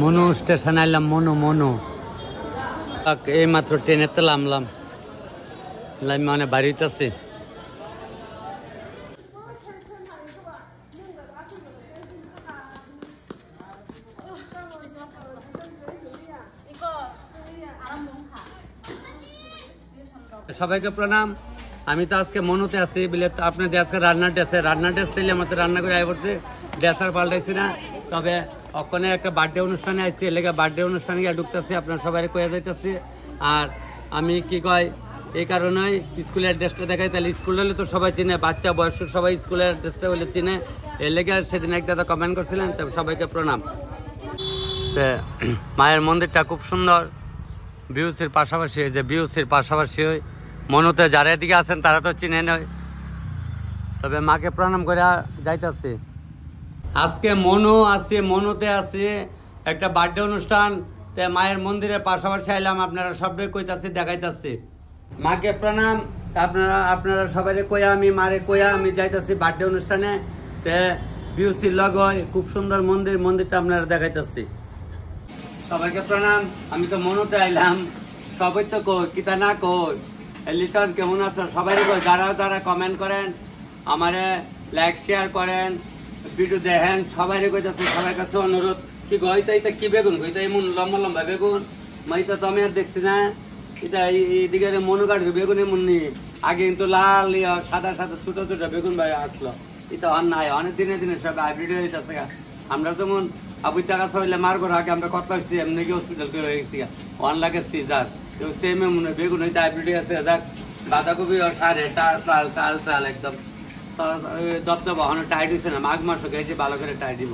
Manu station আইলাম। মনু মনু এই মাত্র ট্রেনেতে নামলাম, মানে বাড়িতে আছি। সবাইকে প্রণাম। আমি তো আজকে মনুতে আছি বলে আপনাদের আজকে রান্নার ডেসে দিলে আমাদের রান্না করে আয় পড়ছে, ড্রেসার পাল্টাইছি না। তবে ওখানে একটা বার্থডে অনুষ্ঠানে আসছি, এলাকা বার্থডে অনুষ্ঠানে গিয়ে ঢুকতেছি, আপনার সবাই কয়ে যাইতেছি। আর আমি কি কয় এই কারণেই স্কুলের ড্রেসটা দেখাই, তাহলে স্কুল হলে তো সবাই চিনে, বাচ্চা বয়স্ক সবাই স্কুলের ড্রেসটা হলে চিনে। এর লেগে সেদিন এক দাদা কমেন্ট করছিলেন, তবে সবাইকে প্রণাম। মায়ের মন্দিরটা খুব সুন্দর, বিউসির পাশাপাশি, এই যে বিউসির পাশাপাশি ওই মনুতে যারা এদিকে আছেন তারা তো চিনে নয়, তবে মাকে প্রণাম করে যাইতেছি। আজকে মনু আছে, মনুতে আছে একটা বার্থডে অনুষ্ঠান, মায়ের মন্দিরের পাশাপাশি আইলাম, আপনারা সবাই কইতাছি দেখাইতাছি। মাকে প্রণাম। আপনারা সবাই কইয়া আমি মারে কইয়া আমি যাইতাছি বার্থডে অনুষ্ঠানে। বিউসির লগয় খুব সুন্দর মন্দিরটা আপনারা দেখাইতাছি। সবাইকে প্রণাম। আমি তো মনুতে আইলাম, সবাই তো কই কিতা না কই লিটন কেমন আছো সবাই কই, যারা কমেন্ট করেন আমারে লাইক শেয়ার করেন, ভিডিও দেখেন, সবাই কইতাছে। সবার কাছে অনুরোধ কি গইতা এটা কি বেগুন গইতা এমন লম্বা লম্বা বেগুন, মাইতা তো আমি আর দেখছি না। এটা এইদিকে মনু কাটবে বেগুন এমন নি, আগে কিন্তু লাল সাদা সাদা ছোট ছোট বেগুন ভাই আসলো, এটা অন নাই অনেক দিনে সব হাইব্রিড হইতেছে। আমরা যেমন আবু টাকা হইলে মারগর আগে আমরা কত হয়েছি এমনি কি হসপিটাল করে হয়ে গেছি, অন লাগে সিজার সেম মনে বেগুন হইতে হাইব্রিড আছে। দেখ বাঁধাকপি সারে টাল একদম দপদপ হন টাইট হয়েছে না, মাঘ মাস গেছে ভালো করে টাইট দিব,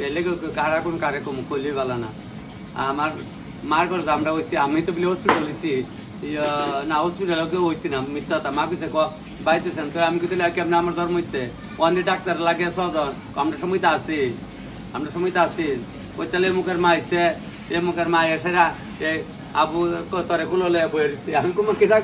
এলে কারা কোন কারে কম কইলে ভালো না। আমার মার করে আমরা হয়েছি, আমি তো বলি হসপিটাল হয়েছি না, হসপিটাল কেউ হয়েছি না, মিথ্যা মা কিছু বাইতেছেন তো আমি কিন্তু কেমন আমার ধর্ম হচ্ছে অনেক ডাক্তার লাগে ছজন, আমরা সময় তো আছি ওই তাহলে মুখের মা আইসে এ মুখের মা এসে আবু তোরে কুললে বইছি, আমি কুমার কিতা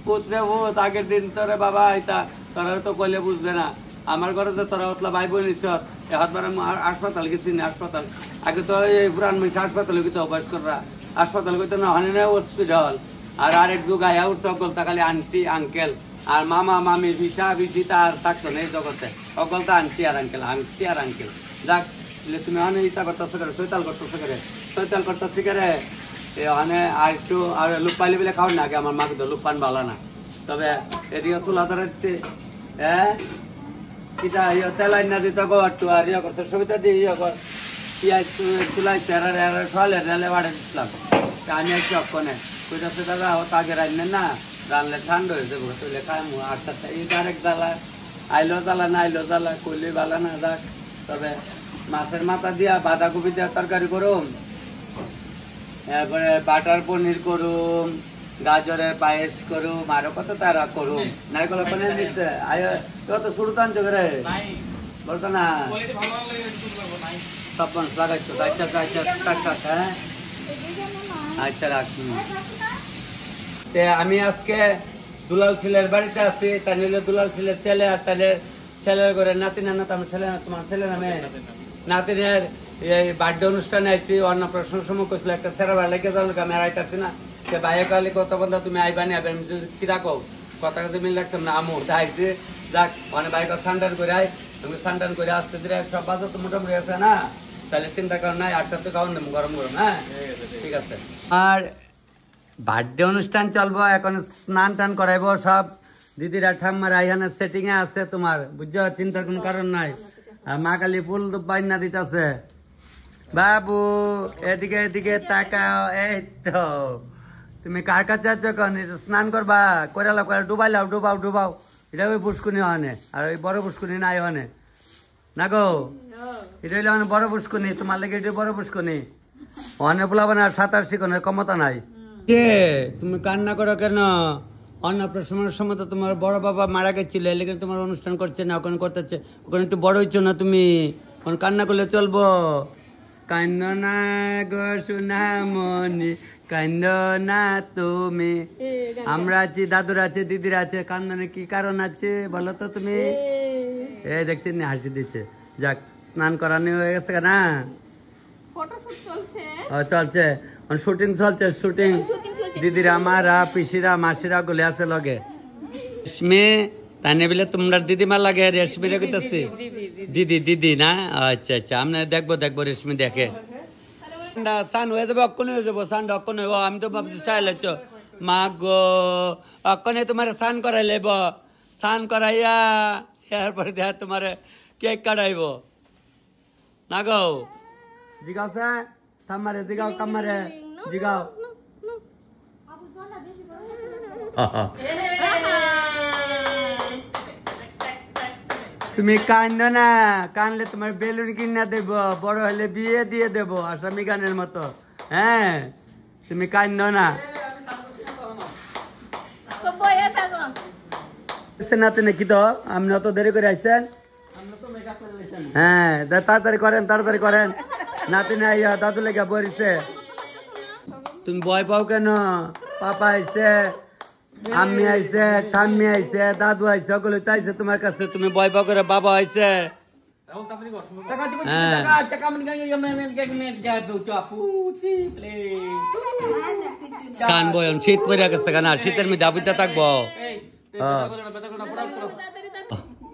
পুত্রে ভূত আগের দিন তোরে বাবা এটা তোরা তো কইলে বুঝবে না। আমার ঘরে যে তোরা অতলা ভাই বোন নিশ্চত এবার হাসপাতাল গেছি না, হাসপাতাল আগে তো এই পুরান মানুষ হাসপাতালে গেতে অভ্যাস করা, হাসপাতাল গেতে না হয় না হসপিটাল। আর আরেক যুগ আয়া উৎসব করতে খালি আন্টি আঙ্কেল আর মামা মামি বিশি তার থাকতো না এই জগতে, সকল তো আন্টি আর আঙ্কেল। যাক তুমি অনেক ইচ্ছা করতেছো করে সৈতাল করতেছি করে অনেক আর একটু আর লুপ পাইলে বলে খাও না, আগে আমার মাকে তো লুপ পান ভালো না। তবে এদিকে চুলা ধরাচ্ছে এটা তেলাই না দিতে গো একটু আর ইয়ে করছে সুবিধা দিয়ে ইয়ে কর পিঁয়াজ চুলাই সোয়ালে রেলে বাড়ে দিচ্ছিলাম। আমি একটু অক্ষণে কইতাছে দাদা ও তাকে রাখবেন না, রানলে ঠান্ডা হয়ে যাবো তুইলে খাইমু আটটা এই ডাইরেক্ট জ্বালা আইলো জ্বালা না আইলো জ্বালা করলে ভালো না। যাক তবে মাছের মাথা দিয়া বাঁধাকপি দিয়া তরকারি করুম, এরপরে বাটার পনির করুম, গাজরের পায়েস করুম, আরো কত তারা করুম, নারকেল পনির দিচ্ছে কত শুরু তো আনছো করে বলতো না সব মানুষ লাগাইছো। হ্যাঁ আচ্ছা রাখি। আমি আজকে দুলাল ছেলের বাড়িতে আছি, তা নিলে দুলাল ছেলের ছেলে আর তাহলে ছেলের ঘরে নাতি না আমার ছেলে না তোমার ছেলে নামে নাতিনের এই বার্থডে অনুষ্ঠানে আইসি, অন্নপ্রাশনের সময় কইছিল একটা সেরা ভাই লেগে যাও আমি আর আইতাছি না, সে ভাইয়ে কালি কত বন্ধা তুমি আইবানি আইবেন কি রাখো কথা কাছে মিল রাখতাম না আমু আইসি। যাক অনেক ভাই সান্ডান করে আই, তুমি সান্ডান করে আসতে দিলে সব বাজার তো মোটামুটি আছে না, তাহলে চিন্তা করেন নাই আটটা তো খাওয়ান দেবো গরম হ্যাঁ ঠিক আছে। আর বার্থডে অনুষ্ঠান চলবো এখন, স্নান টান করাইবো সব দিদিরা ঠাম্মার আইহানের সেটিং এ আছে তোমার, বুঝছো চিন্তার কোনো কারণ নাই। আর মা কালী ফুল তো বাইনা দিতেছে, বাবু এদিকে তাকাও, এই তো তুমি কার কাছে আছ কন স্নান করবা করালা করে ডুবাও এটা ওই পুষ্কুনি হনে আর ওই বড় পুষ্কুনি নাই হনে না গো, এটা হইলে অনেক বড় পুষ্কুনি, তোমার লেগে এটা বড় পুষ্কুনি অনেক বলাবো না, সাঁতার শিখনের ক্ষমতা নাই। কে তুমি কান্না করো কেন? অন্নপ্রাশনের সময় তো তোমার বড় বাবা মারা গেছিল, এলাকা তোমার অনুষ্ঠান করছে না, ওখানে করতেছে, ওখানে একটু বড় হইছো না তুমি, কান্না করলে চলবো? কান্দ না গো সোনামণি কান্দ না তুমি, আমরা আছি, দাদুরা আছে, দিদিরা আছে, কান্দনে কি কারণ আছে বলো তো তুমি? দেখছি হাসি দিচ্ছে। যাক স্নান করানো হয়ে গেছে না, চলছে শুটিং চলছে শুটিং দিদিরা আমারা পিসিরা মাসিরা গুলে আছে লগে রেশমি তাই নেবিলে তোমরা দিদিমা লাগে রেশমি রেখেছি দিদি দিদি না আচ্ছা আচ্ছা আমরা দেখবো দেখবো রেশমি দেখে সান হয়ে যাবো অক্ষণ হয়ে যাবো সান অক্ষণ হইব আমি তো ভাবছি চাইলেছ মা গো অক্ষণে তোমার স্নান করাই লেব স্নান করাইয়া এরপরে দেখ তোমার কেক কাটাইব না গো জিগাও সে থামারে জিগাও কামারে জিগাও তুমি কান্দ না কানলে তোমার বেলুন কিনা দেব বড় হলে বিয়ে দিয়ে দেব আসামি গানের মতো হ্যাঁ তুমি কান্দ না নাতে নাকি তো আপনি অত দেরি করে আসছেন হ্যাঁ তাড়াতাড়ি করেন নাতি নাই দাদু লেগে বরিছে তুমি ভয় পাও কেন পাপা আইছে আম্মি আইছে ঠাম্মি আইছে দাদু আইছে ওগুলো আইছে তোমার কাছে তুমি ভয় পাও করে বাবা আইছে কান বয়ন শীত পরে গেছে কেন শীতের মধ্যে আবিটা থাকবো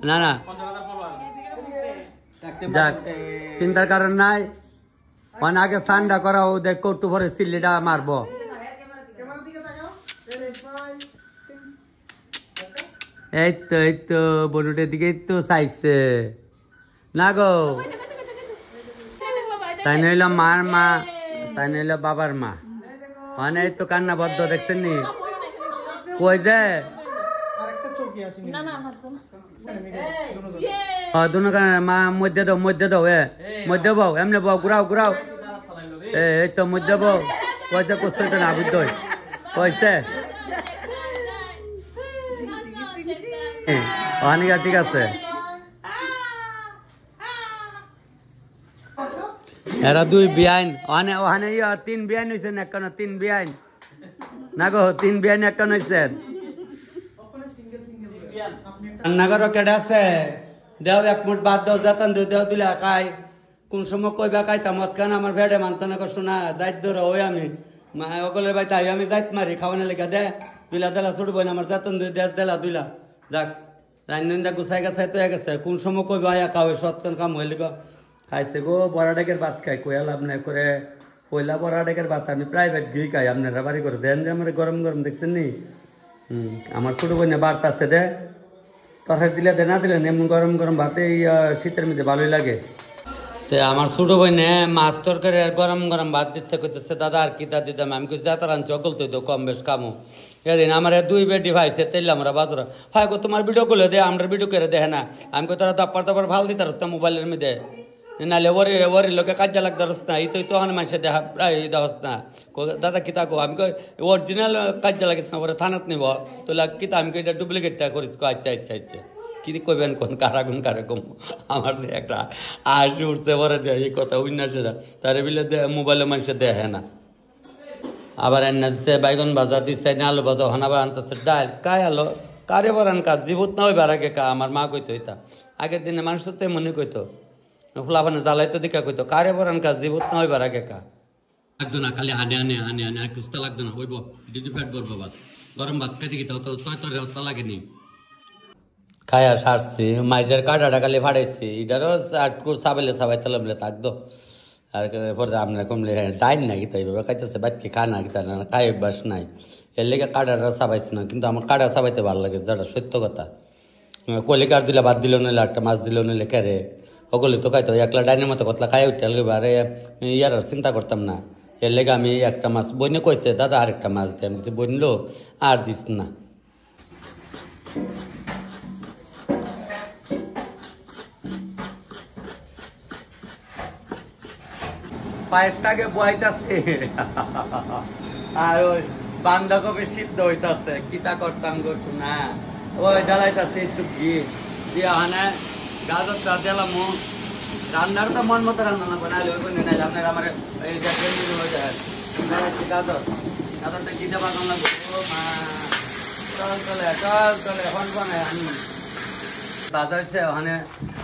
না না যাক চিন্তার কারণ নাই মানে আগে ঠান্ডা করাও দেখ কটু ভরে সিল্লিটা মারবো এই তো বনুটের দিকে তো চাইছে না গো তাই নইল মার মা তাই নইল বাবার মা মানে এই তো কান্না বদ্ধ দেখছেন নি কই যে দুনো কানে মা মধ্যে দাও মধ্যে বউ এমনি বউ ঘুরাও এই তো মধ্যে বউ কইছে কষ্ট না আবিদ কইছে অনিকা ঠিক আছে এরা দুই বিয়াইন ওখানে তিন বিয়াইন হয়েছে একান্ন তিন বিয়াইন না গো তিন বিয়াইন একান্ন হয়েছে রান্নাঘর কেটে আছে দেও এক মুঠ ভাত দাও যাতান দেও দিলে খাই কোন সময় কইবা খাইতাম মতখান আমার ভেড়ে মানতো না শোনা দায়িত্ব ওই আমি অকলের বাই তাই আমি দায়িত্ব মারি খাওয়ানো লেখা দে দুইলা দেলা ছুটবো না আমার যাতন দেলা দুইলা যাক রান্না গুছাই গাছাই তো গেছে কোন সময় কইবা আয়া খাওয়া সৎকন কাম হইলে গো খাইছে গো বড়া ডেকের ভাত খাই কইয়া লাভ নাই করে পয়লা বড়া ডেকের ভাত আমি প্রাইভেট ঘি খাই আপনারা বাড়ি করে দেন যে আমার গরম গরম দেখছেন নি আমার ছোট বোনে বার্তা আছে দে তরকারি দিলে দে না দিলে এমন গরম গরম ভাতে শীতের মধ্যে ভালোই লাগে তো আমার ছোট বোনে মাছ তরকারি আর গরম গরম ভাত দিচ্ছে কইতেছে দাদা আর কি দাদি দাম আমি কইছি তার চকল তো কম বেশ কামো এদিন আমার দুই বেডি ভাইছে তেল আমরা বাজার হয় গো তোমার ভিডিও করলে দে আমরা ভিডিও করে দেখে না আমি কই তোরা দাপ্পার ভাল দিতে রাস্তা মোবাইলের মধ্যে নাহলে ওরি লোকে কাজে লাগতে রাস্তা এই তো তখন মানুষের দেখা প্রায় দেওয়াস না দাদা কিতা কো আমি কই অরিজিনাল কাজে লাগিস না ওরা থানাত নিব তো কিতা আমি এটা ডুপ্লিকেটটা করিস আচ্ছা আচ্ছা আচ্ছা কি কইবেন কোন কারাগুন কারকম আমার যে একটা আশ উঠছে পরে দেয় এই কথা উন্নাসেরা তারে বিলে মোবাইলে মানুষের দেখে না আবার এনে দিচ্ছে বাইগন ভাজা দিচ্ছে আলু ভাজা হানাবার আনতেছে ডাল কায় আলো কারে বরান কাজ জীবত না ওই বারাকে কা আমার মা কইতো এটা আগের দিনে মানুষ তো মনে কইতো ফুলাবানে জ্বালাইতো দেখা কইতো কারে বরান কাজ জীবত না ওই বারাকে কা লাগতো না খালি আনে আর কুস্তা লাগতো না ওইব দিদি ফ্যাট করবো ভাত গরম ভাত খাইতে গিয়ে তো তরে লাগেনি খায়া সারছি মাইজের কাটাটা খালি ফাড়াইছি এটারও আটকু সাবাইলে তালমলে থাকতো আর পরে আপনার কমলে টাইম না গীতা এইভাবে খাইতেছে বাচ্চা খানা গীতা না খাই অভ্যাস নাই এর লেগে কাটাটা সাবাইছি না কিন্তু আমার কাটা সাবাইতে ভালো লাগে যেটা সত্য কথা কলি কাঠ দিলে ভাত দিলেও নিলে একটা মাছ দিলেও নিলে কেরে সকলে তো খাইতো একলা ডাইনের মতো কতলা খাই উঠতে আরে ইয়ার আর চিন্তা করতাম না এর লেগে আমি একটা মাছ বইনে কইছে দাদা আরেকটা মাছ দিই আমি কিছু বইনলো আর দিস না পায়েসটাকে বইতাছে আর ওই বান্ধাকপি সিদ্ধ হইতাছে কিতা করতাম গো না ওই জ্বালাইতাছে একটু ঘি দিয়ে হানে গাজরটা দিলাম রান্নার তো মন মতো রান্না না বানালে ওই বন্ধু নাই আপনার আমার এই গাজরটা ঘিতে বানানো লাগবে ও মা চলে এখন বানায় আমি বাজার হচ্ছে ওখানে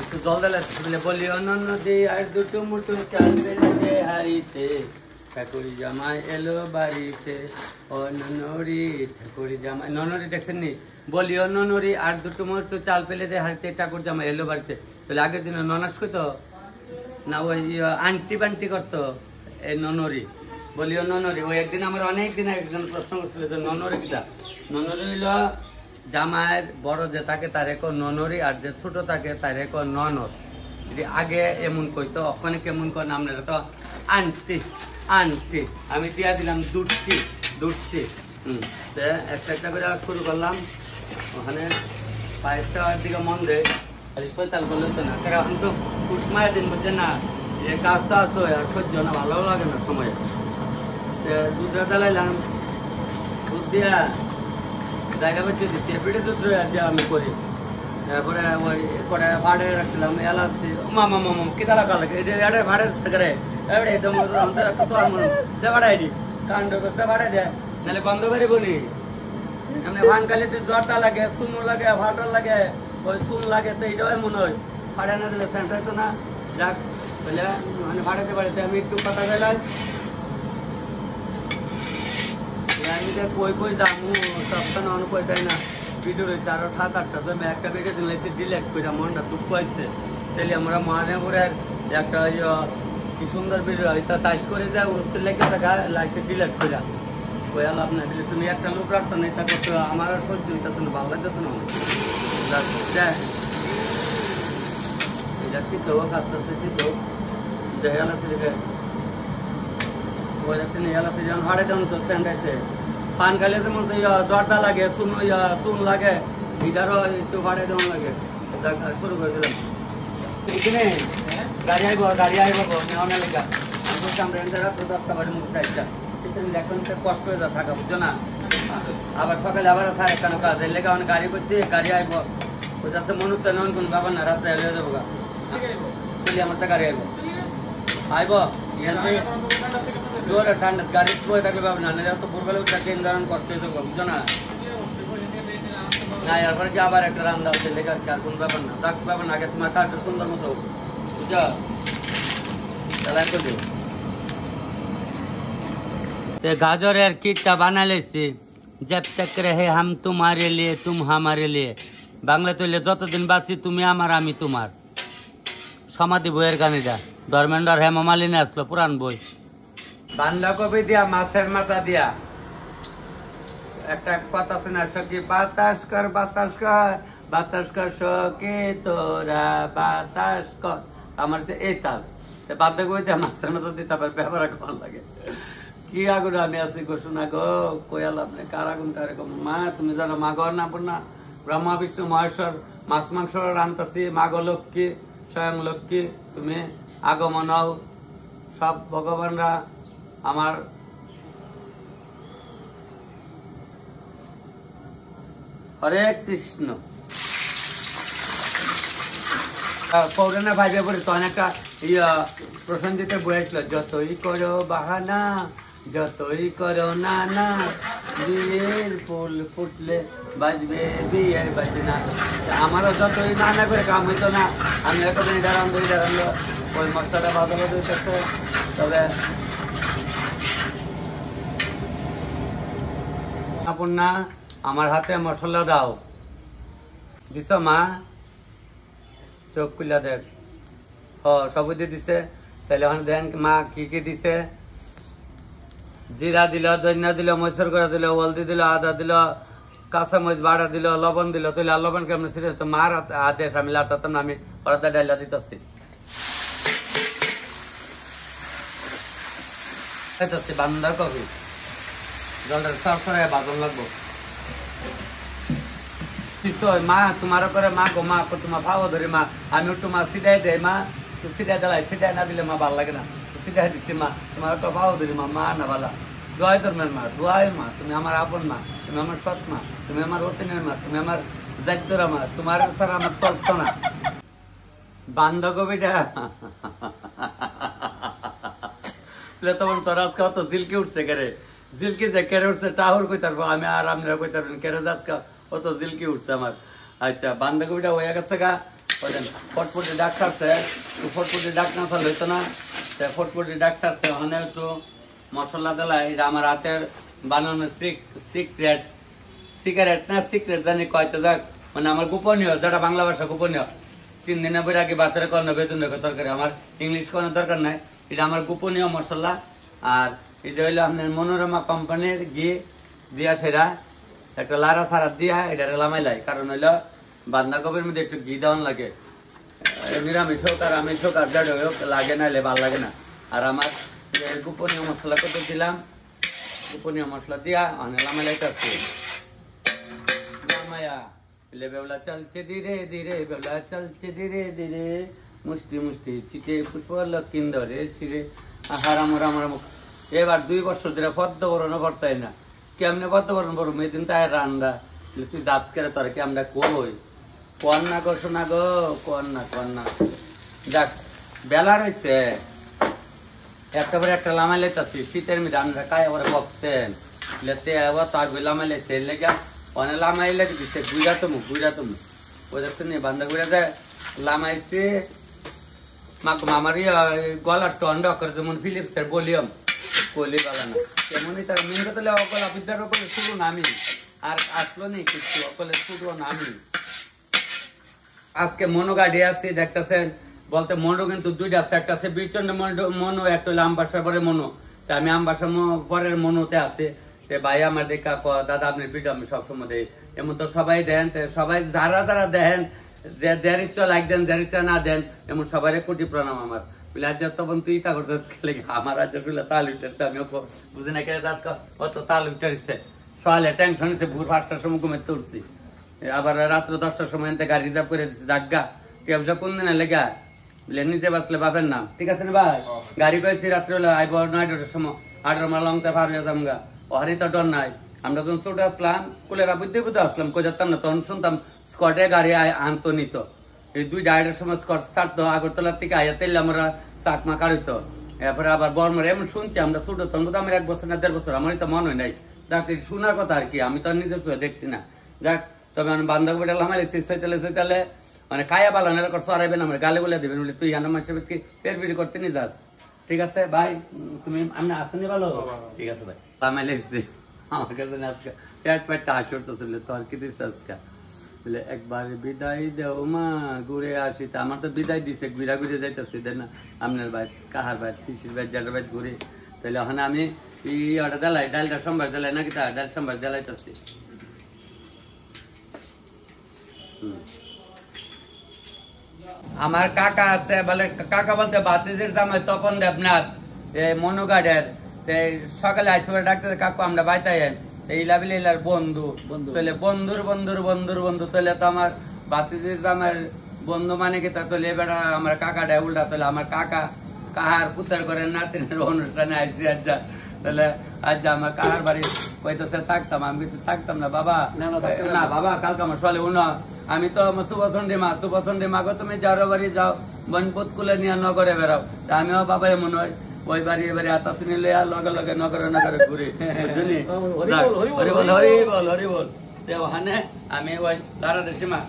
একটু জল দিলে বলি অনন্য দি আর দুটো মুঠো চাল পেলে হারিতে ঠাকুরি জামাই এলো বাড়িতে ও ননরি ঠাকুরি জামাই ননরি দেখছেন নি বলি ও ননরি আর দুটো মুঠো চাল পেলে দে হারিতে ঠাকুর জামাই এলো বাড়িতে তাহলে আগের দিন ননাস করতো না ওই আন্টি বান্টি করতো এই ননরি বলিও ননরি ওই একদিন আমার অনেকদিন একজন প্রশ্ন করছিল যে ননরি কিটা ননরি হইল জামাইয়ের বড় যে থাকে তার এক ননরি আর যে ছোট থাকে তার এক ননর যদি আগে এমন কইতো ওখানে কেমন কর নাম নেই তো আন্টি আন্টি আমি দিয়া দিলাম দুটি দুটি একটা একটা করে শুরু করলাম ওখানে পায়েসটা দিকে মন দেয় তাল করলে তো না এখন তো কুসমায় দিন বুঝছে না যে কাজটা আসো আর সহ্য না ভালো লাগে না সময় দুধটা চালাইলাম দুধ দিয়া জায়গা বেঁচে দিচ্ছি পিঠে দুধ আমি করি তারপরে ওই করে ভাড়ে রাখছিলাম এলাচ মামা মামা কি তারা কাল এটা ভাড়ে করে এবারে ভাড়াই দি কাণ্ড করতে ভাড়াই দেয় নাহলে বন্ধ করে বলি এমনি ভান খালি জ্বরটা লাগে শুনো লাগে ভাটা লাগে ওই শুন লাগে তো এইটাই মনে হয় ভাড়া না দিলে সেন্টার তো না যাক বলে মানে ভাড়াতে বাড়িতে আমি একটু কথা গেলাম আমি কই কই যাবো সপ্তাহ অনুকই তাই না ভিডিও রয়েছে আরো 7-8টা তো আমি একটা ভিডিও দিলে ডিলেট করে মনটা দুঃখ হয়েছে তাহলে আমরা মহানগরের একটা কি সুন্দর ভিডিও এটা টাইট করে যায় উঠতে লেগে থাকা লাইসে ডিলেট করে ওই লাভ না দিলে তুমি একটা লোক রাখতো না এটা করতে আমার আর সহ্য হইতেছে না ভালো লাগতেছে না এটা শীত হোক আস্তে আস্তে শীত হোক দেখা গেল যখন হাড়ে দেন তো স্যান্ডাইছে পান খাইলে যেমন জ্বরটা লাগে চুন লাগে এটারও একটু হাড়ে দেওয়া লাগে শুরু করে দিলাম এখানে গাড়ি আইব নেওয়া লেখা আমি বলছি আমরা রাত্রে 10টা বাড়ি মুখ চাইটা এখন কষ্ট হয়ে যা থাকা বুঝছো না আবার সকালে আবার সাড়ে কেন কাজ এর লেগে অনেক গাড়ি করছি গাড়ি আইব ওই যাচ্ছে মনে হচ্ছে নন কোন ব্যাপার না রাত্রে হয়ে যাবো গা চলি আমার তো গাড়ি আইব আইব জোরে ঠান্ডা গাড়ি বয়ে থাকলে পাবে না তো ভোরবেলা উঠে ট্রেন ধারণ করতে হতো বুঝছো না না এরপরে কি আবার একটা রান্না হচ্ছে লেখার আর কোন ব্যাপার না তার ব্যাপার না আগে তোমার কাজটা সুন্দর মতো বুঝছো তাহলে করবে গাজরের কিটটা বানা লেছি जब तक रहे हम तुम्हारे लिए तुम हमारे लिए বাংলা তৈলে যতদিন বাঁচি তুমি আমার আমি তোমার সমাধি বইয়ের গান এটা ধর্মেন্দ্র হেমা মালিনী আসলো পুরান বই বাঁধাকপি দিয়া মাছের মাথা দিয়া একটা কথা আছে না সখী বাতাস কর সখী তোরা বাতাস কর আমার সে এই তাল বাঁধাকপি দিয়া মাছের মাথা দিয়ে তারপর ব্যবহার করা লাগে কি আগুন আমি আছি গো শোনা গো কয়ালাম না কার আগুন কারে কম মা তুমি জানো মা গর না না ব্রহ্মা বিষ্ণু মহেশ্বর মাছ মাংস রান্তাছি মা গো লক্ষ্মী স্বয়ং লক্ষ্মী তুমি আগমন হও সব ভগবানরা আমার হরে কৃষ্ণ পৌরাণা ভাইবে পড়ে তখন একটা প্রসঞ্জিতে বলেছিল যতই করো বাহানা যতই করো না না বিয়ের ফুল ফুটলে বাজবে বিয়ের বাজনা আমারও যতই না না করে কাম হইতো না আমি একটা এটা রান্ধো ওই মশলাটা ভালো থাকতো তবে না আমার হাতে মশলা দাও দিছ মা চোখ খুলা দেখ সবুজ দিছে তাহলে এখন দেন মা কি কি দিছে জিরা দিল ধনিয়া দিল মসুর করে দিল হলদি দিল আদা দিল কাঁচামরিচ বাড়া দিল লবণ দিল তাহলে আর লবণ কেমন ছিল তো মার আদেশ আমি লাটাতাম না আমি পরাদা ডাইলা দিতেছি বাঁধাকপি জলটা সরসরাই বাদন লাগবো মা তোমার করে মা গো মা তোমার ভাও ধরে মা আমি একটু মা সিটাই দেয় মা সিটাই দিলাই সিটাই না দিলে মা ভালো লাগে না সিটাই দিচ্ছি মা তোমার একটা ভাও ধরি মা মা না ভালা দোয়াই ধর্মের মা দোয়াই মা তুমি আমার আপন মা তুমি আমার সৎ মা তুমি আমার অতিনের মা তুমি আমার দায়িত্বরা মা তোমার ছাড়া আমার চলতো না বাঁধাকপিটা তখন তোর আজকে অত জিলকে উঠছে কেরে জিলকি যে কেড়ে উঠছে টাহুর কই তারপর আমি আর আপনারা কই তারপর কেড়ে যাচ্কা অত জিলকি উঠছে আমার আচ্ছা বাঁধাকপিটা হয়ে গেছে গা ফটফটি ডাক ছাড়ছে, ফটফটি ডাক না ছাড়লে হইতো না, ফটফটি ডাক ছাড়ছে। ওখানে একটু মশলা দিলাই, এটা আমার হাতের বানানো সিক্রেট, সিগারেট না সিক্রেট জানি কয়তে যাক, মানে আমার গোপনীয়, যেটা বাংলা ভাষা গোপনীয়। 3 দিনের পরে আগে বাতের কোনো বেতন তরকারি, আমার ইংলিশ কোনো দরকার নাই, এটা আমার গোপনীয় মশলা। আর এটা হইলো আপনার মনোরমা কোম্পানির ঘি দিয়া, সেটা একটা লাড়া ছাড়া দিয়া এটা লামাইলাই। কারণ হইলো বাঁধাকপির মধ্যে একটু ঘি দেওয়ান লাগে, নিরামিষ হোক আর আমিষ হোক আর যাই হোক লাগে না, এলে ভালো লাগে না। আর আমার গোপনীয় মশলা কত দিলাম, গোপনীয় মশলা দিয়া লামাইলাইতেছি। লামায়া বেলা চলছে ধীরে ধীরে, বেলা চলছে ধীরে ধীরে, মুষ্টি মুষ্টি চিটে পুষ্প লক্ষিন্দরে ছিঁড়ে হারাম রাম রাম। এবার 2 বছর ধরে পদ্ম বরণ করতাই না, কেমনে পদ্ম বরণ করবো? মেদিন তাই রান্না তুই দাঁত কেড়ে তোর কেমন কই কন্যা গো, শোনা গো কন্যা কন্যা। যাক বেলা রয়েছে, একেবারে একটা লামাই লেতাছি শীতের মধ্যে, আমরা কায় আবার বকছেন লেতে আবার তো আগে লামাই লেছে লেগে অনেক লামাই লেগে দিচ্ছে। গুইরা তুমি ওই দেখতে নিয়ে বান্ধা গুড়া যায় লামাইছে। আমার গলার টন্ডা করে যেমন ফিলিপসের বলিয়াম কলি বালানো, তেমনই তার মেন কথা অকল আবিদ্যার অকলে শুরু না আমি, আর আসলো নেই কিছু অকলে শুরু না আমি। আজকে মনো গাড়ি আসছে দেখতেছেন, বলতে মনো কিন্তু 2টা আছে, একটা আছে বীরচন্দ্র মনো, একটা হলো আমবাসার পরে মনো। তা আমি আমবাসার পরের মনোতে আছে, ভাই আমার দেখা দাদা আপনার ভিডিও আমি সবসময় দেই, এমন তো সবাই দেন, সবাই যারা যারা দেন, যার ইচ্ছা লাইক দেন, যার ইচ্ছা না দেন, এমন সবাই কোটি প্রণাম আমার। বলে আজ তখন তুই তা করতে আমার আজ তাল উঠেছে, আমি বুঝি না কেন অত তাল উঠেছে। সকালে টেনশন হচ্ছে, ভোর 5টার সময় ঘুমে তুলছি, আবার রাত্র 10টার সময় গাড়ি রিজার্ভ করে জাগা কেবসা কোন দিনে লেগা বলে নিচে বাসলে বাপের নাম, ঠিক আছে না ভাই? গাড়ি করেছি রাত্রে হলে আইব 9টার সময়, 8টার মাল লংতে পার হয়ে যামগা, ওহারি তো ডর নাই। আমরা যখন ছোট আসলাম কুলেরা বুদ্ধি বুদ্ধি আসলাম, কই যেতাম না, তখন শুনতাম স্কটে গাড়ি আনতো নিত, এই 2-2.5টার সময় স্কট ছাড়তো আগরতলার থেকে আইয়া তেলে আমরা চাকমা কাড়িত। এরপরে আবার বর্মার এমন শুনছি আমরা ছোট, তখন তো আমার 1 বছর না 1.5 বছর, আমারই তো মনে হয় নাই। যাক শোনার কথা আর কি, আমি তো নিজে দেখছি না। যাক তবে আমি বান্ধবীটা লামাইছি সৈতালে মানে কায়া পালন এরকম সরাইবেন, আমার গালে বলে দেবেন, বলে তুই আনার মানুষের কি পের বিড়ি করতে নিয়ে যাস, ঠিক আছে ভাই? তুমি আমি আসনি ভালো, ঠিক আছে ভাই। লামাইছি আমার কাছে আজকে পেটটা হাসি উঠতেছিল, তো আর কি দিচ্ছে আজকে বলে একবার বিদায় দেও মা ঘুরে আসি। তা আমার তো বিদায় দিছে, ঘুরা ঘুরে যাইতেছি না আপনার ভাই কাহার ভাই শিশির ভাই জাটার ভাই ঘুরে। তাহলে ওখানে আমি ওটা জ্বালাই, ডালটা সোমবার জ্বালাই নাকি, তা ডাল সোমবার জ্বালাইতেছি। আমার কাকা আছে, বলে কাকা বলতে বাতিজির জামাই তপন দেবনাথ মনোগার্ডের, সকালে আইসে ডাক্তার কাকু আমরা বাইতে এইলার বন্ধু, তাহলে বন্ধুর বন্ধুর বন্ধুর বন্ধু, তাহলে তো আমার বাতিজির জামাই বন্ধু মানে কি, তাহলে এবার আমার কাকাটা উল্টা, তাহলে আমার কাকা কাহার পুতার করে নাতিনের অনুষ্ঠানে আইসি আজ, তাহলে আজ আমার কাহার বাড়ি কইতেছে থাকতাম, আমি কিছু থাকতাম না বাবা, না বাবা কালকে আমার সলে উনা, আমি তো সুবচন্ডী মা গো তুমি যারো বাড়ি যাও বনপত কুলে নিয়ে নগরে বেড়াও, তা আমিও বাবা এমন হয় ওই বাড়ি এবারে আতাসি নিলে আর লগে লগে নগরে নগরে ঘুরে হরি বল। ওখানে আমি ওই দাঁড়াতে সীমা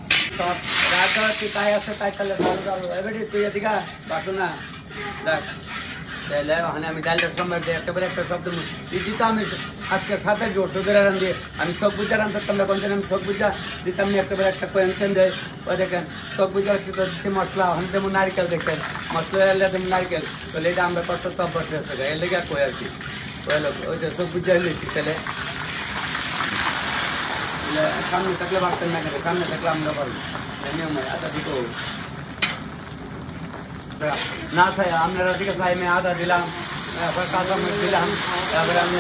তুই তাই আছে তাই তাহলে তুই এদিকে বাসো না দেখ, তাহলে ওখানে আমি ডালের সময় একেবারে একটা শব্দ তো আমি আজকে 27 বছর ধরে রান্ধি, আমি শখ বুঝা রান্ধতাম না, কোনদিন আমি শখ বুঝা দিতাম না, একেবারে একটা কোয়েনশন দেয় ওই দেখেন শখ বুঝা দিচ্ছি মশলা, ওখানে যেমন নারকেল দেখেন মশলা এলে যেমন নারকেল, তাহলে এটা আমরা কত সব বসে আছে এর লেগে কই আর কি, ওই যে শখ বুঝা লিখছি, তাহলে সামনে থাকলে বাড়তেন না কেন, সামনে থাকলে আমরা পারবো নিয়ম হয় আদা দিকে না চাই আপনারা দিকে চাই আমি আদা দিলাম, কাঁচা মরিচ দিলাম, তারপরে আমি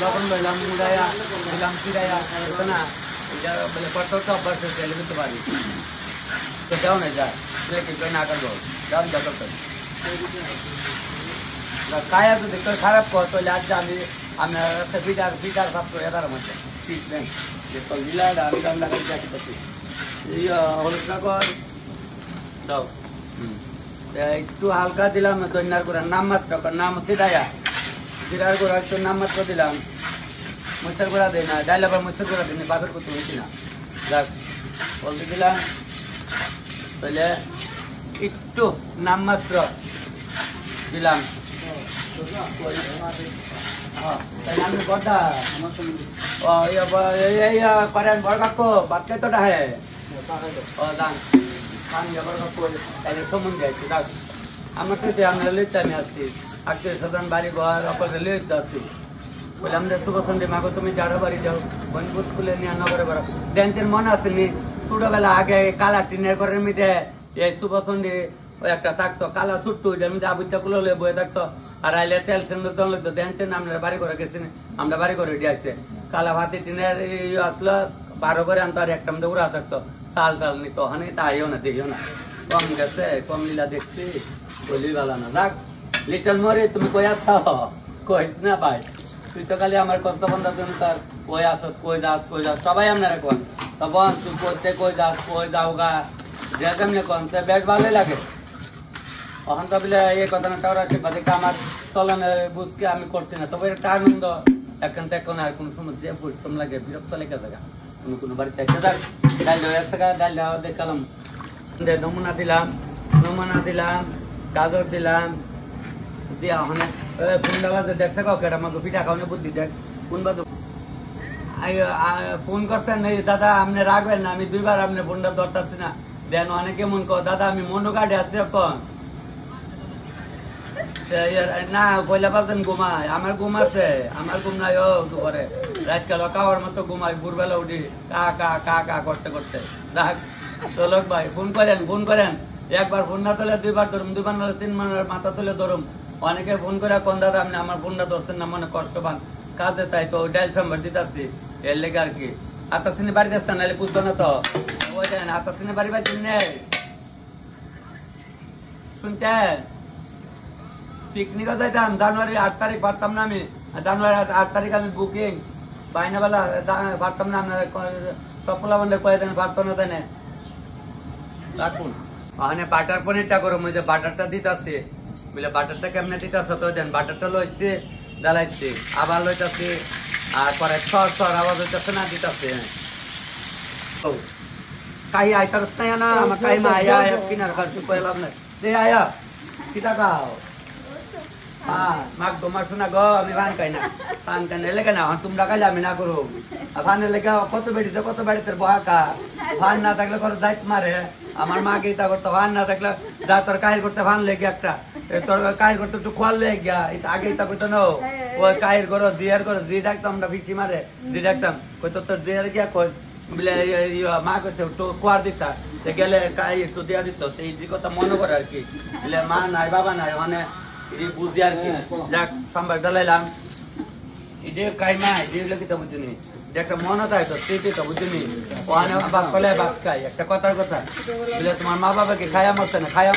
লবণ দিলাম, মুড়াইয়া দিলাম, চিরাইয়া এটা না, এটা বলে কত সব বসে তেলে দিতে পারি তো দেও না যায় কিন্তু না করবো দাম যত কায়া যদি খারাপ কর তাহলে আজ আমি আপনার একটা বিটার ছাত্র এটার মধ্যে ঠিক নেই বিলাটা আমি দাম লাগাই যাচ্ছি করছি এই হলুদ কাগজ দাও একটু হালকা দিলাম দৈন্যার গুঁড়া নাম মাত্র, নাম জিরার গুঁড়া একটু নাম মাত্র দিলাম, মরিচের গুঁড়া দিই না, ডাইল আবার মরিচের গুঁড়া দিই বাপের করতে হয়েছি না, যাক বলতে দিলাম তাহলে একটু নামমাত্র দিলাম। আমি বড়টা করেন বড় কাক বাদ কতটা হ্যাঁ দান সম্বন্ধে আছে দাও আমার তো আমরা লিখতে আমি আসছি আত্মীয় স্বজন বাড়ি ঘর অকলে লিখতে আসছি বলে আমাদের শুভসন্ধে মাগো তুমি যারো বাড়ি যাও বনভূত খুলে নিয়ে নগরে করো ড্যান্সের মনে আসেনি ছোটবেলা আগে কালা টিনের ঘরের মধ্যে এই শুভসন্ধে ওই একটা থাকতো কালা ছুট্টু যেমন আবুচ্চা কুলো বয়ে থাকতো আর আইলে তেল সিন্দুর তখন লাগতো ড্যান্সের আমরা বাড়ি করে গেছি আমরা বাড়ি করে দিয়েছে কালা ভাতি টিনের আসলো 12 করে আনতো আর একটা মধ্যে উড়া থাকতো চাল টাল নিত ওখানে তাইও না দেখিও না কম গেছে কম লীলা দেখছি বলি ভালো না যাক লিটল মরে তুমি কই আছো কইস না ভাই তুই তো খালি আমার কষ্ট বন্ধা তুমি তোর কই আস কই যাস সবাই আপনারা কোন তখন তুই করতে কই যাস কই যাও গা যে কেমনি কোন বেশ ভালোই লাগে ওখান তো বলে এই কথা না টাওয়ার আসে বাদে আমার চলনের বুঝকে আমি করছি না তবে একটা আনন্দ এখন তো এখন আর কোন সময় যে পরিশ্রম লাগে বিরক্ত লেগে থাকে কোনো বাড়িতে ডাল ডাল দেখালাম নমুনা দিলাম গাজর দিলাম দিয়া ওখানে ফোনটা বাজে দেখছে কাউকে আমাকে পিঠা খাওয়ানো বুদ্ধি দেখ কোন বাজে ফোন করছেন দাদা আপনি রাখবেন না আমি 2 বার আপনি ফোনটা ধরতেছি না দেন অনেকে মন কর দাদা আমি মনো কার্ডে আছি এখন না পয়লা পাবেন ঘুমায় আমার ঘুম আছে আমার ঘুম নাই ও দুপুরে রাত কাল কাওয়ার মতো ঘুমাই ভোরবেলা উঠি কা কা কা কা করতে করতে দেখ চলক ভাই ফোন করেন একবার ফোন না তোলে 2 বার ধরুম 2 বার না 3 বার মাথা তুলে ধরুম অনেকে ফোন করে কোন দাদা আপনি আমার ফোনটা ধরছেন না মনে কষ্ট পান কাজে তাই তো ডাইল সম্বার দিতেছি এর লেগে আর কি আতাসিনী বাড়ি যাচ্ছেন নাহলে বুঝতো না তো ওই দেন আতাসিনী বাড়ি বাড়ি নেই শুনছেন পিকনিকে যাইতাম জানুয়ারি 8 তারিখ পারতাম না আমি জানুয়ারি 8 তারিখ আমি বুকিং বাইনাবেলা পারতাম না আপনার সফলা বন্ধে কয়েকদিন পারতো না তাই রাখুন ওখানে বাটার পনিরটা করো ওই যে বাটারটা দিতেছি বলে বাটারটা কেমনে দিতেছে তো দেন বাটারটা লইছে জ্বালাইছি আবার লইতেছি আর পরে সর আওয়াজ হইতেছে না দিতেছে কাই আইতার না আমার কাই মা আয়া কিনার খরচ কইলাম না আয়া কিটা খাও মাক তোমার শোনা গো আমি ভান খাই না ভান খাই লেগে না তোমরা খাইলে আমি না করো ভানের লেগে কত বেড়িতে বহাকা ভান না থাকলে কত দায়িত্ব মারে আমার মাকে ইতা করতো ভান না থাকলে যা তোর কাহির করতে ভান লেগে একটা তোর কাহির করতে একটু খোয়াল লেগে গিয়া আগে ইতা করতো না ওই কাহির করো জিয়ার করো জি ডাকতাম আমরা পিছি মারে জি ডাকতাম কই তোর জিয়ার গিয়া কই বলে মা কইছে একটু খোয়ার দিতা গেলে কাহি একটু দেওয়া দিত সেই যে কথা মনে করে আর কি বলে মা নাই বাবা নাই মানে বুঝি আর কি যাক সম্বার ডালাইলাম এটা কাইমা এটা কি তো বুঝিনি একটা মনে থাকে তো সেটি তো বুঝিনি ওখানে বাদ করলে বাদ খাই একটা কথার কথা বলে তোমার মা বাবাকে খায়া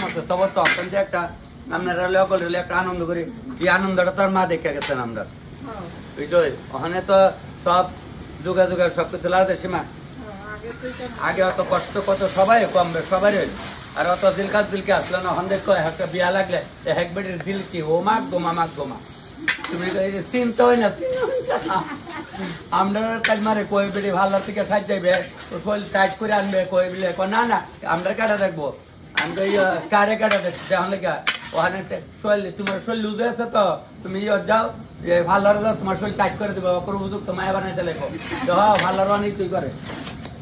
মরছে তবে তো এখন যে একটা আপনারা লোকাল রেলে একটা আনন্দ করি এই আনন্দটা তো আর মা দেখে গেছেন আমরা বুঝলি ওখানে তো সব যোগাযোগের সবকিছু লাগছে সীমা আগে অত কষ্ট কত সবাই কমবে সবাই আর অত দিলকে আসলো না হন দেখো একটা বিয়া লাগলে এক বেটির দিল কি ও মাক গোমা তুমি চিন্তা হয় না আমরা কাজ মারে কই বেটি ভালো থেকে সাজ যাইবে শরীর টাইট করে আনবে কই বলে না আমরা কাটা দেখবো আমি তো কারে কাটা দেখছি যেমন লেখা ওখানে শরীর তোমার শরীর লুজ আছে তো তুমি যাও ভালো তোমার শরীর টাইট করে দেবো অপর উপযুক্ত মায়া বানাইতে লেখো ভালো অনেক তুই করে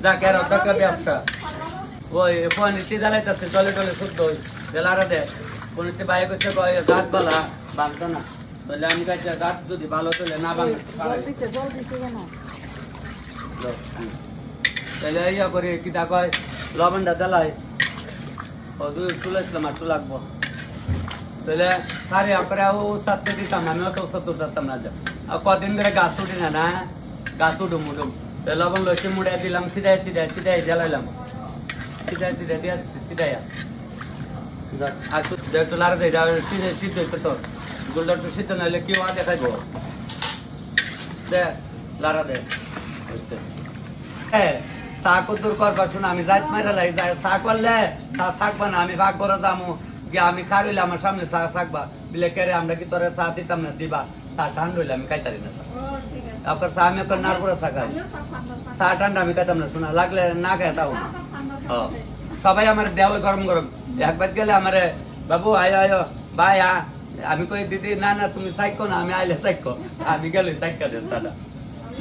যাক এর দরকার ব্যবসা ওই পনিরটি জ্বালাইতেছে জলে শুদ্ধ জেলারা দেয় পনিরটি বাইরে করছে গাছ বালা বাঁধতো না তাহলে আমি কাছে গাছ যদি ভালো চলে না বাঁধ তাহলে ইয়া করে কিটা কয় লবণটা জ্বালাই ও দুই তুলেছিলাম আর লাগবো তাহলে সারে করে সাথে দিতাম না আমি অত সত্তর যাতাম না আর কদিন ধরে গাছ উঠি না গাছ উঠুম লবণ লসি মুড়ে দিলাম সিধাই জ্বালাইলাম আর একটু লাড়া দেয় সিদ্ধ হইতো তো গোলটা একটু সিদ্ধ নাহলে কেউ দেখাইবো লাড়া দে চা কদ্দুর করবার শোনা আমি যাইত মারা লাই চা করলে চা থাকবা না আমি ভাগ করে যাবো গিয়ে আমি খাইলে আমার সামনে চা থাকবা বিলে কেরে আমরা কি তোরা চা দিতাম না দিবা চা ঠান্ডা হইলে আমি খাইতারি না আপনার চা আমি নার করে চা খাই চা ঠান্ডা আমি খাইতাম না শোনা লাগলে না খাই তাও সবাই আমার দেওয়া গরম গরম একবার গেলে আমার বাবু আয় আয় ভাই আমি কই দিদি না না তুমি চাইকো না আমি আইলে চাইকো আমি গেলে চাইকা দেন দাদা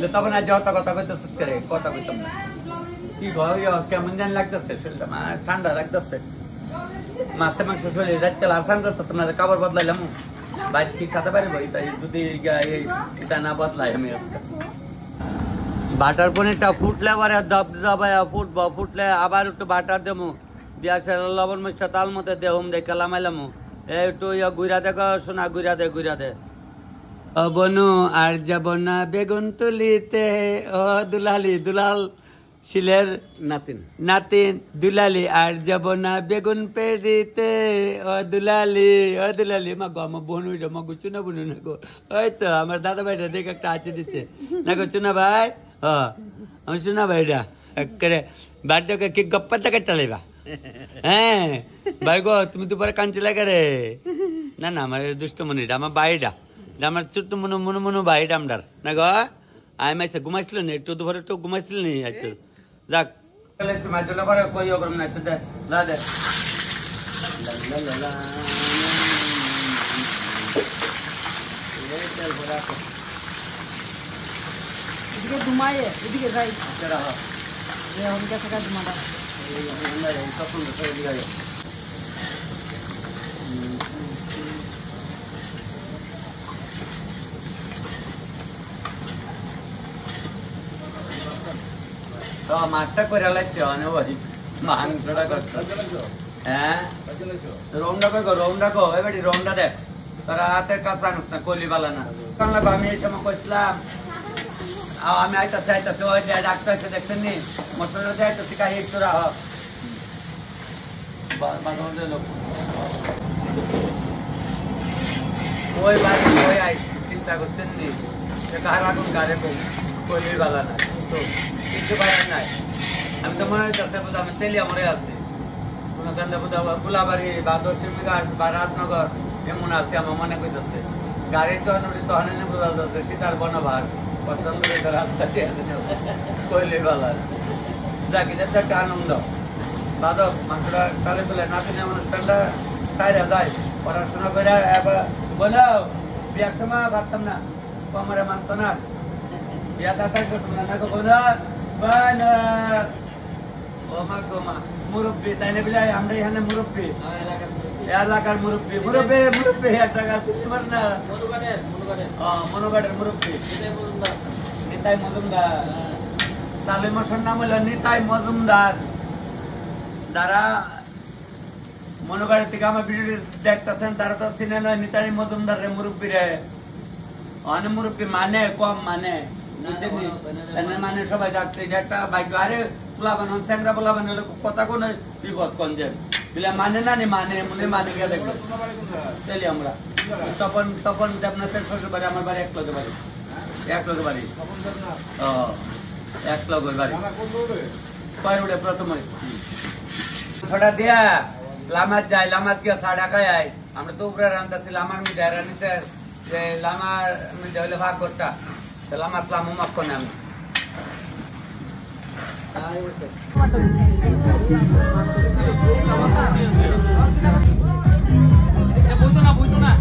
তখন আর যত কথা কইতে চুপ করে কথা কইতাম না কি কেমন জানি লাগতেছে শরীরটা ঠান্ডা লাগতেছে মাছে মাংস শরীর রাখতে আসান করতো তোমার কাপড় বদলাইলাম বাইরে কি খাতে পারবো তাই যদি এটা না বদলাই আমি বাটার পনিরটা ফুটলে পরে দব দবাই ফুটবো ফুটলে আবার একটু বাটার দেবো দিয়া লবণ মিষ্টা তাল মতো দেহম দেখে লামাইলাম একটু গুড়া দেখো শোনা গুড়া দে বনু আর যাব না বেগুন তুলিতে ও দুলালি দুলাল শিলের নাতিন দুলালি আর যাব না বেগুন পেরিতে ও দুলালি মা গো আমার বোন মা গো চুনা বুনু না গো ওই তো আমার দাদা ভাইটা দেখে একটা আছে দিচ্ছে না গো চুনা ভাই আমি চুনা ভাইটা করে বাড়িটাকে কি গপ্পা থেকে চালাইবা হ্যাঁ ভাই গো তুমি দুপুরে কাঞ্চিলা করে না না আমার দুষ্টমণিটা আমার বাড়িটা আমার ছোট্ট মনু বাড়িটা আমার না গো আমি আইসা ঘুমাইছিল নি একটু দুপুরে একটু ঘুমাইছিল নি আচ্ছা যাক কই করম না দে এদিকে ঘুমায় এদিকে যাই অনেকে থাকা ঘুমাটা মাছটা করে লাগছে অনেক মাংসটা করছো হ্যাঁ রোমটা কই গো রোমটা কো এবারে রোমটা দেখ তোরা হাতের কাছে আনুস না কলি বালা না আমি এই সময় করছিলাম আমি চাইতেছি ওই যে ডাক্তার এসে দেখছেন নি মশলা চাইতেছি কাহি একটু রাহ ওই বাড়ি ওই আই চিন্তা করছেন নি কার আগুন গাড়ে কলি বালা না তো কিছু বাইরে নাই আমি তো মনে হচ্ছে আমি তেলিয়া মরে আছি কোনো গান্ধা গুলাবাড়ি বা দক্ষিণঘাট বা রাজনগর এমন আছে আমার মনে করতেছে গাড়ির তহনে বোঝা যাচ্ছে সীতার বনভার কইলে বালা যাক এটা তো একটা আনন্দ বাদক মাংসটা তালে তুলে নাতিনে অনুষ্ঠানটা খাইরা যায় পড়াশোনা করে বলো বিয়ার সময় ভাবতাম না কমরে মানতো না বিয়া তার করতাম না বলো ও মা গো মা মুরব্বী তাই না বলে আমরা এখানে মুরব্বী এলাকার মুরব্বী একটা গাছ না মনোগাড়ের মুরব্বী নিতাই মজুমদার তালে মশার নাম হলো নিতাই মজুমদার যারা মনোগাড়ের থেকে আমার ভিডিও দেখতেছেন তারা তো চিনে নয় নিতাই মজুমদার রে মুরব্বী রে অনেক মুরব্বী মানে কম মানে মানে সবাই যাচ্ছে একটা ভাগ্য আরে পোলা বানান চ্যাংরা পোলা বানালে কথা কোন বিপদ কোন যে মানে না মানে গেলে চলি আমরা তখন দেবনাথের শ্বশুর বাড়ি আমার বাড়ি এক লোকের বাড়ি ও এক লোকের বাড়ি কয় উঠে প্রথমে ছটা দিয়া লামাত যায় লামাত গিয়ে সাড়া খায় আমরা তো উপরে রান্তাছি লামার মিঠা রানিতে যে লামার মিঠা হইলে ভাগ করতা লামাত লামু মাখ করে আমি বুঝতো না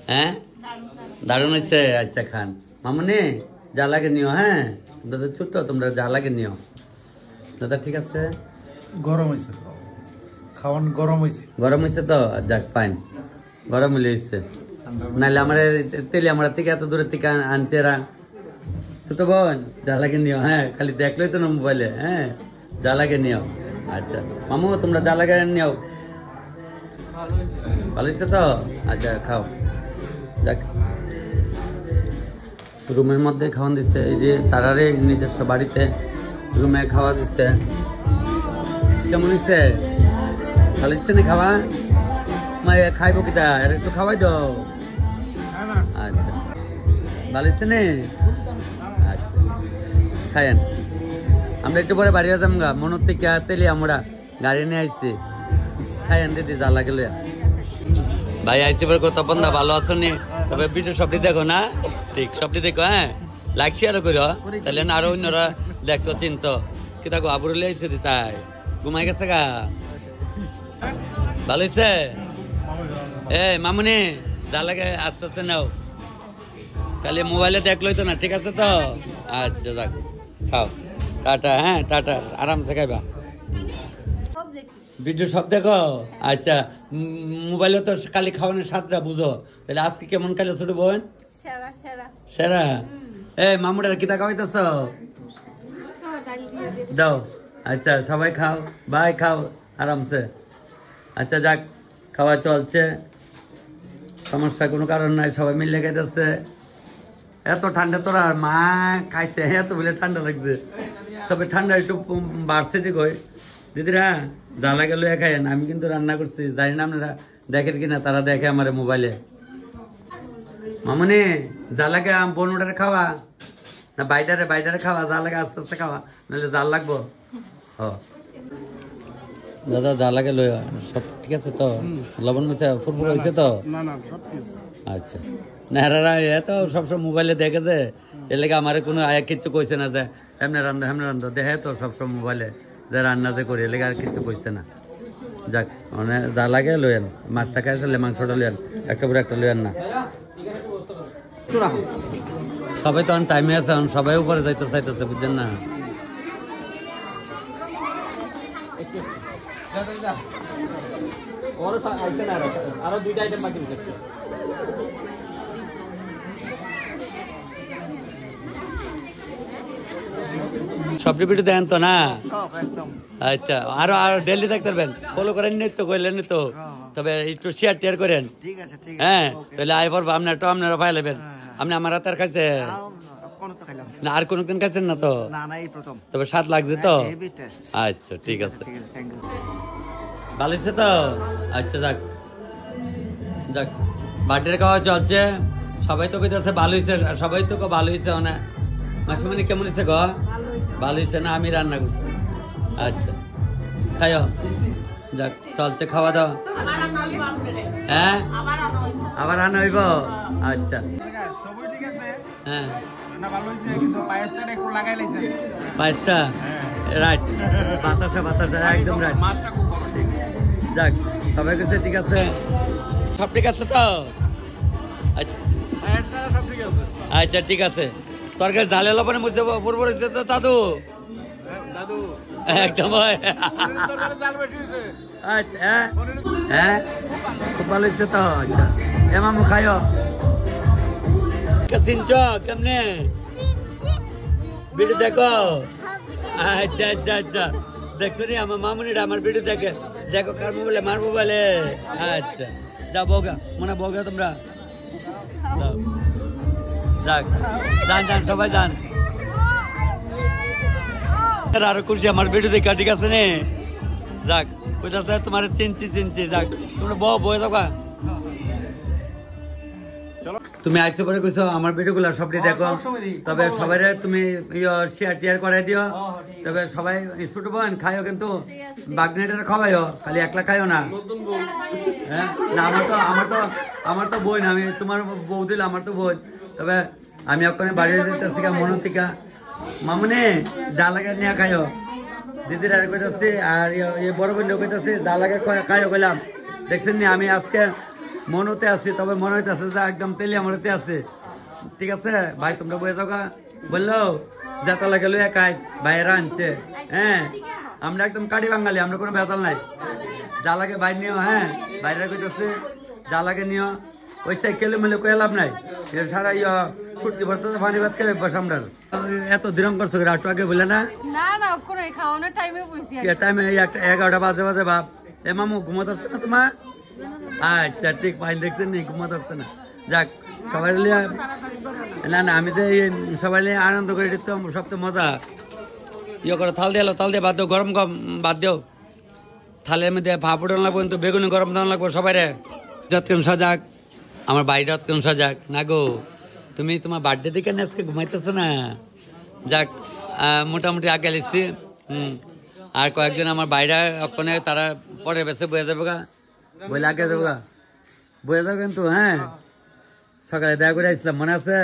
হ্যাঁ দারুণ হয়েছে আচ্ছা খান মামুনি যা লাগে নিও হ্যাঁ দাদা ছোট্ট তোমরা যা লাগে নিও দাদা ঠিক আছে গরম হয়েছে খাওয়ান গরম হয়েছে তো যাক ফাইন গরম হলে হয়েছে নাহলে আমার তেলে আমার থেকে এত দূরের থেকে আনছে এরা। ছোট বোন যা লাগে নিও, হ্যাঁ খালি দেখলোই তো না মোবাইলে, হ্যাঁ যা লাগে নিও। আচ্ছা মামু তোমরা যা লাগে নিও, ভালো হচ্ছে তো? আচ্ছা খাও। যাক রুমের মধ্যে খাওয়ান দিচ্ছে, এই যে তারারে নিজস্ব বাড়িতে রুমে খাওয়া দিচ্ছে। কেমন হচ্ছে? ভালো হচ্ছে না খাওয়া? খাইবো কিতা, এর একটু খাওয়াই দাও। আচ্ছা ভালো হচ্ছে না? আচ্ছা খায়েন। আমরা একটু পরে বাড়ি যাম গা, মনের থেকে তেলি আমরা গাড়ি নিয়ে আইছি। খায়েন দিদি যা লাগলে। ভাই আইসি পরে কত বন্ধা ভালো আছো নি? তবে ভিডিও সবটি দেখো না? ঠিক সবটি দেখো, হ্যাঁ লাইক শেয়ার করো, তাহলে না আরো অন্যরা দেখতো চিনতো। কি থাকো আবুরলে আইসে দি তাই ঘুমাই গেছে গা। ভালো হয়েছে? এ মামুনি যা লাগে আস্তে আস্তে নাও, খালি মোবাইলে দেখলোই তো না, ঠিক আছে তো? আচ্ছা যাক খাও, টাটা। হ্যাঁ টাটা, আরামসে খাইবা। ভিডিও সব দেখো? আচ্ছা মোবাইলে তো খালি খাওয়ানোর স্বাদটা বুঝো, তাহলে আজকে কেমন খাইলে ছোট বোন? সেরা। এই মামুটার কিতা খাওয়াইতেছ? দাও। আচ্ছা সবাই খাও, বাই খাও আরামসে। আচ্ছা যাক খাওয়া চলছে, সমস্যা কোনো কারণ নাই, সবাই মিলে খাইতেছে। এত ঠান্ডা তোরা মা খাইছে, এত বলে ঠান্ডা লাগছে, তবে ঠান্ডা একটু বাড়ছে ঠিক হয়। দিদিরা যা লাগে লইয়া খাইয়েন, আমি কিন্তু রান্না করছি, জানি না আপনারা দেখেন কিনা, তারা দেখে আমার মোবাইলে। মামনি যা লাগে বোনটারে খাওয়া না বাইটারে খাওয়া, যা লাগে আস্তে আস্তে খাওয়া, নাহলে জাল লাগবো। ও দাদা যা লাগে লইয়া, সব ঠিক আছে তো? লবণ মিশা ফুরফুর হয়েছে তো? আচ্ছা না এত সবসময় মোবাইলে দেখেছে, এর লেগে আমার কোনো আয়া কিছু কইছে না যে এমনি রান্না দেখে তো সবসময় মোবাইলে যে রান্না যে করি, এর লেগে আর কিছু কইছে না। যাক মানে যা লাগে লইয়েন, মাছটা খাই আসলে মাংসটা লইয়েন, একটা পরে একটা লইয়েন না। সবাই তো টাইমে আছে, সবাই উপরে যাইতে চাইতেছে, বুঝছেন না? আরো দুইটা আইটেম বাকি সবটি ভিডিও দেন তো না? আচ্ছা আরো ডেলি দেখতে পারবেন, ফলো করেন নি তো, কইলেন তো, তবে একটু শেয়ার টেয়ার করেন, হ্যাঁ তাহলে আই পড়বো। আপনারা ভাই লেবেন, আপনি আমার হাতের কাছে না আর কোনদিন খাইছেন না তো? তবে স্বাদ লাগছে তো? আচ্ছা ঠিক আছে, ভালো হচ্ছে তো? আচ্ছা যাক যাক বার্থডে খাওয়া চলছে, সবাই তো কইতেছে ভালো হয়েছে, সবাই তো ভালো হয়েছে। না মাসিমণি কেমন হয়েছে গো? ভালো হয়েছে না? আমি রান্না করছি। আচ্ছা খাইও, যাক চলছে খাওয়া দাওয়া। হ্যাঁ আবার আনা হইব? আচ্ছা হ্যাঁ পায়েসটা রাইট, বাতাসা একদম রাইট। যাক সবাই কাছে ঠিক আছে, সব ঠিক আছে তো? আচ্ছা ঠিক আছে, তরকারি জালে লবণে মুছে পূর্ব তো দাদু একদম। আচ্ছা হ্যাঁ খুব ভালো হচ্ছে তো? আচ্ছা এ মামু খাইও। চিনছ কেমনে? ভিডিও দেখো? আচ্ছা আচ্ছা আচ্ছা দেখছো নি আমার মামুনিরা আমার ভিডিও দেখে, দেখো কার মোবাইলে? মার মোবাইলে। আচ্ছা যাও বগা, মনে বগা তোমরা যাক যান সবাই যান। আরো করছি আমার ভিডিও দেখা, ঠিক আছে নে? যাক কইতাছে তোমার চিনছি যাক তোমরা বয়ে যাও। তুমি আইসো পরে কইছো আমার ভিডিও গুলা সবটি দেখো, তবে সবাই তুমি শেয়ার টিয়ার করাই দিও। তবে সবাই ছোট বোন খাইও, কিন্তু বাগনেটার খাওয়াইও, খালি একলা খাইও না। হ্যাঁ না আমার তো বোন, আমি তোমার বউ দিল, আমার তো বোন। তবে আমি ওখানে বাড়ি যেতেছি মনের থেকে, মামুনি যা লাগে নিয়ে খাইও। দিদির আর কইতেছি, আর বড় বোন কইতেছি যা লাগে খাইও কইলাম। দেখছেন নি আমি আজকে মনতে আছি, তবে মনে হইতেছে যে একদম তেলি আমারতে আছে। ঠিক আছে ভাই তোমরা বয়ে যাও বললো যাতা লাগে লইয়া খাই, ভাইয়েরা আনছে। হ্যাঁ আমরা একদম কাটি বাঙালি, আমরা কোনো বেতাল নাই। যা লাগে বাইর নিও, হ্যাঁ বাইরে কইতেছে যা লাগে নিও। ওই সাইকেলে মেলে কয়ে লাভ নাই সারা ছুটকি ভরতে পানি ভাত খেলে বস আমরা এত দিরম করছো একটু আগে বলে না না না কোনো খাওয়ানোর টাইমে বসি টাইমে 11টা বাজে বাপ এ মামু ঘুমাতে আসছে না তোমার আচ্ছা ঠিক পাইল দেখছেন নি ঘুমাতে আসছে না যাক সবাই না না আমি তো সবাই আনন্দ করে দিতে সবচেয়ে মজা করো থাল দিয়ে বাদ দিও গরম বাদ দিও থালের মধ্যে ভাপ উঠানো লাগবো কিন্তু বেগুনি গরম দানো লাগবো সবাই রে যতক্ষণ সাজাক আমার বাড়িটা যতক্ষণ সাজাক না গো তুমি তোমার বার্থডে দিকে আজকে ঘুমাইতেছো না যাক মোটামুটি আগে লিখছি আর কয়েকজন আমার বাইরে ওখানে তারা পরে বেসে বয়ে যাবো গা বলে আগে যাবো গা বয়ে যাবো কিন্তু হ্যাঁ সকালে দেখা করে আসলাম মনে আছে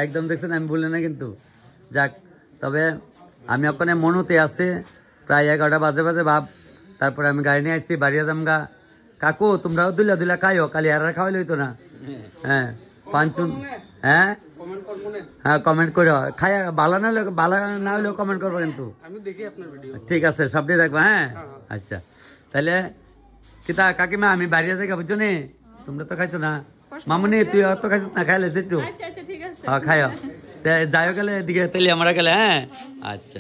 একদম দেখছেন আমি বললে না কিন্তু যাক তবে আমি ওখানে মনুতে আছি প্রায় 11টা বাজে ভাব তারপরে আমি গাড়ি নিয়ে আসছি বাড়িয়ে যামগা কাকু তোমরাও দুলা খাইও কালি আর খাওয়াইলে হইতো না হ্যাঁ পাঁচজন হ্যাঁ হ্যাঁ কমেন্ট করো খাই ভালো না হলেও কমেন্ট করবো কিন্তু ঠিক আছে সবটাই দেখবো হ্যাঁ আচ্ছা তাহলে কিতা কাকিমা আমি বাড়িয়ে যাই বুঝছো নি তোমরা তো খাইছো না মামুনি তুই অত খাইছ না খাইলে একটু আচ্ছা আচ্ছা ঠিক আছে হ্যাঁ খাইও যাইও গেলে এদিকে তাহলে আমরা গেলে হ্যাঁ আচ্ছা